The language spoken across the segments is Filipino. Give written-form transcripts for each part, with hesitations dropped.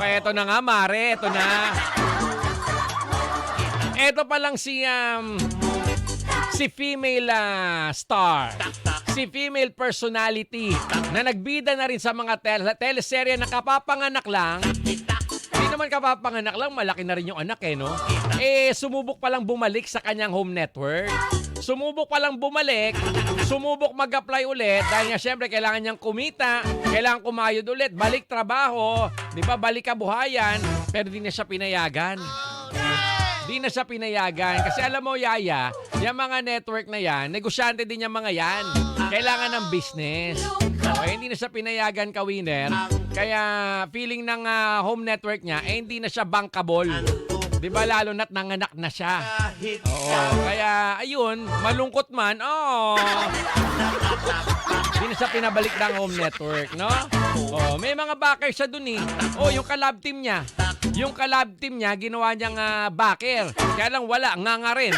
eto na nga, Mare. Eto na. Eto pa lang si female star. Si female personality na nagbida na rin sa mga teleserye na kapapanganak lang. Hindi naman kapapanganak lang, malaki na rin yung anak no? Sumubok pa lang bumalik sa kanyang home network. Sumubok pa lang bumalik, sumubok mag-apply ulit dahil nga syempre kailangan niyang kumita, kailangan kumayod ulit, balik trabaho, di ba, balik kabuhayan, pero di na siya pinayagan. Di na siya pinayagan. Kasi alam mo, Yaya, yung mga network na yan, negosyante din yung mga yan. Kailangan ng business. Okay, hindi na siya pinayagan ka-winner. Kaya feeling ng home network niya, hindi na siya bankable. Di ba, lalo na't nanganak na siya. Oo, kaya ayun, malungkot man, hindi na siya pinabalik ng home network, no? Oh, may mga backer siya dun yung collab team niya. Yung collab team niya, ginawa niyang backer. Kaya lang wala, nga rin.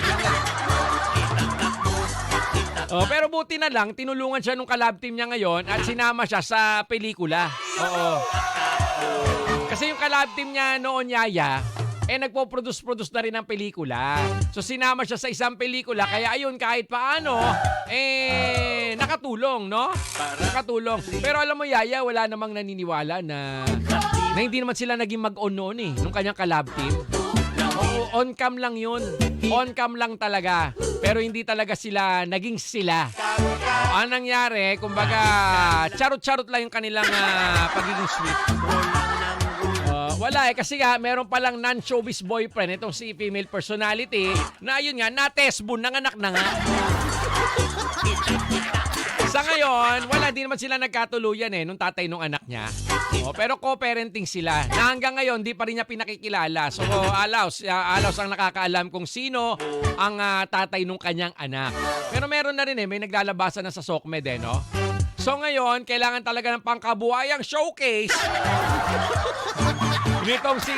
Pero buti na lang, tinulungan siya nung collab team niya ngayon at sinama siya sa pelikula. Oo. Kasi yung collab team niya noon, Yaya, nagpo-produce na rin ng pelikula. So sinama siya sa isang pelikula, kaya ayun, kahit paano, nakatulong, no? Nakatulong. Pero alam mo, Yaya, wala namang naniniwala na hindi naman sila naging mag-on noon nung kanyang collab team. Oo, on-cam lang yun. On-cam lang talaga. Pero hindi talaga sila naging sila. Ang nangyari, kumbaga, charot-charot lang yung kanilang pagiging sweet. Wala kasi meron palang non-showbiz boyfriend itong si female personality na ayun nga, na-testbone, nanganak na nga. Sa ngayon, wala din naman sila nagkatuluyan nung tatay nung anak niya. Pero co-parenting sila. Na hanggang ngayon, di pa rin niya pinakikilala. So, alaws ang nakakaalam kung sino ang tatay nung kanyang anak. Pero meron na rin may naglalabasan na sa SOCMED no? So ngayon, kailangan talaga ng pangkabuhayang showcase nitong si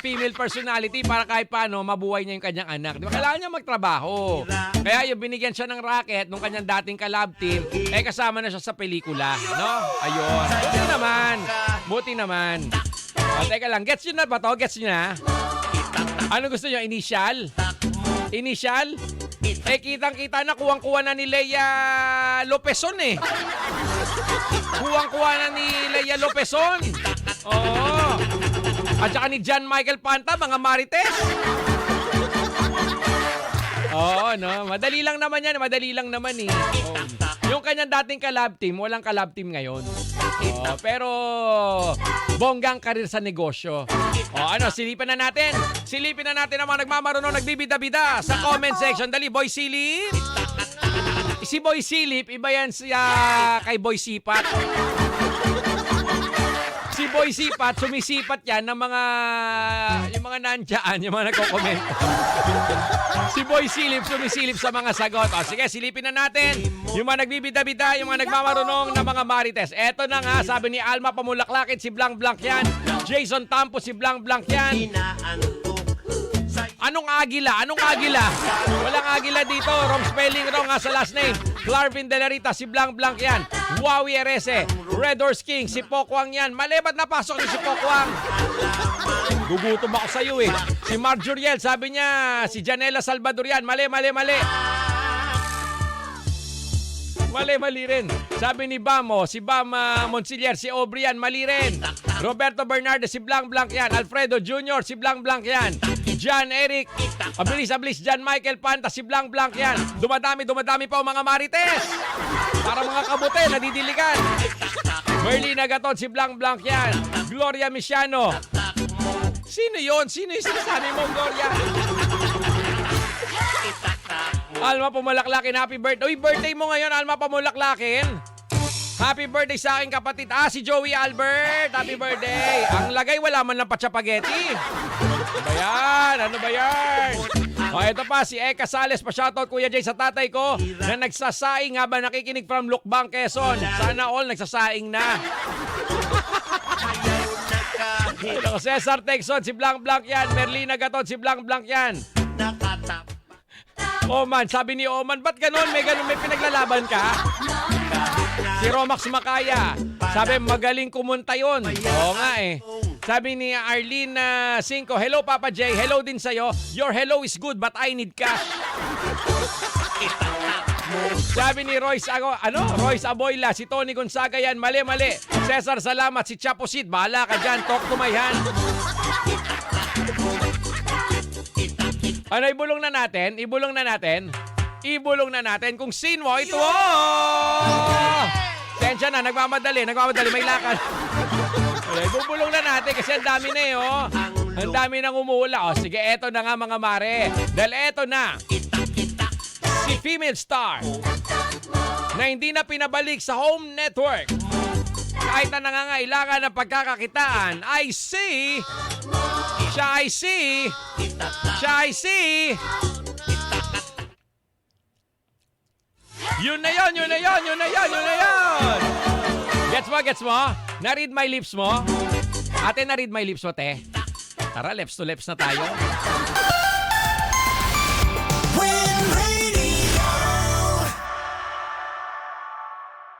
female personality para kahit paano mabuhay niya yung kanyang anak. Di ba? Kailangan niya magtrabaho. Kaya yung binigyan siya ng racket nung kanyang dating collab team, kasama na siya sa pelikula. No? Ayun. Buti naman. Teka lang, gets nyo na ba to? Gets nyo na? Ano gusto nyo? Initial? Initial? Kitang-kita na, kuwang-kuwa na ni Lea Lopezon Kuwang-kuwa na ni Lea Lopezon. Oo. At saka ni John Michael Panta, mga marites. Oo, no? Madali lang naman yan. Madali lang naman Yung kanyang dating collab team, walang collab team ngayon. Pero bonggang karir sa negosyo. Silipin na natin. Silipin na natin ang mga nagmamarunong, nagbibida-bida sa comment section. Dali, Boy Silip. Si Boy Silip, iba yan kay Boy Sipat. Si Boy Sipat, sumisipat yan ng yung mga nandyan, yung mga nagko-comment. Si Boy Silip, sumisilip sa mga sagot. Sige, silipin na natin. Yung mga nagbibida-bida, yung mga nagmamarunong na mga marites. Eto na nga, sabi ni Alma Pamulaklakit, si Blanc Blanc yan. Jason Tampo, si Blanc Blanc yan. Anong agila? Anong agila? Walang agila dito. Wrong spelling, wrong sa last name. Clarvin De La Rita, si Blanc Blanc yan. Huawei Erese, Red Horse King, si Pokwang yan. Mali, ba't napasok ni si Pokwang? Gugutom ako sa'yo Si Marjoriel, sabi niya, si Janela Salvador yan. Mali. Mali rin. Sabi ni Bamo, si Bam Monsilier, si Aubrey yan. Mali rin. Roberto Bernardo, si Blanc Blanc yan. Alfredo Jr., si Blanc Blanc yan. John Eric, abilis. John Michael Panta, si Blanc Blanc yan. Dumadami pa ang mga marites. Para mga kabute, nadidiligan. Merlina Gaton, si Blanc Blanc yan. Gloria Misiano. Sino yon? Sino yung sinasabi mo, Gloria? Alma Pamulaklakin, happy birthday. Uy, birthday mo ngayon, Alma Pamulaklakin. Happy birthday sa aking kapatid. Si Joey Albert. Happy birthday. Ang lagay, wala man lang pa-chapageti. Ano ba yan? Ito pa, si Eka Sales. Pa-shoutout, Kuya Jay, sa tatay ko na nagsasaing habang nakikinig from Lukbang, Quezon. Sana all nagsasaing na. Cesar Texon, si Blanc Blanc yan. Merlina Gaton, si Blanc Blanc yan. Oman, sabi ni Oman, ba't ganun? May pinaglalaban ka? Si Romax Makaya, sabi magaling kumunta yun. Oo nga Sabi ni Arlene Cinco, hello Papa J, hello din sa'yo. Your hello is good but I need cash. Sabi ni Royce Aboyla, si Tony Gonzaga yan, mali. Cesar Salamat, si Chapo Sid, bahala ka dyan, talk to my hand. Ano, ibulong na natin kung sino ito. Tensya na, nagmamadali, may lakad. Ibubulong na natin kasi ang dami na Ang dami nang umuula. Sige, eto na nga mga mare. Dahil eto na. Si female star na hindi na pinabalik sa home network kahit na nangangailangan ng pagkakakitaan ay si Yun na yun. Gets mo? Na-read my lips mo? Ate, na-read my lips mo, te? Tara, lips to lips na tayo.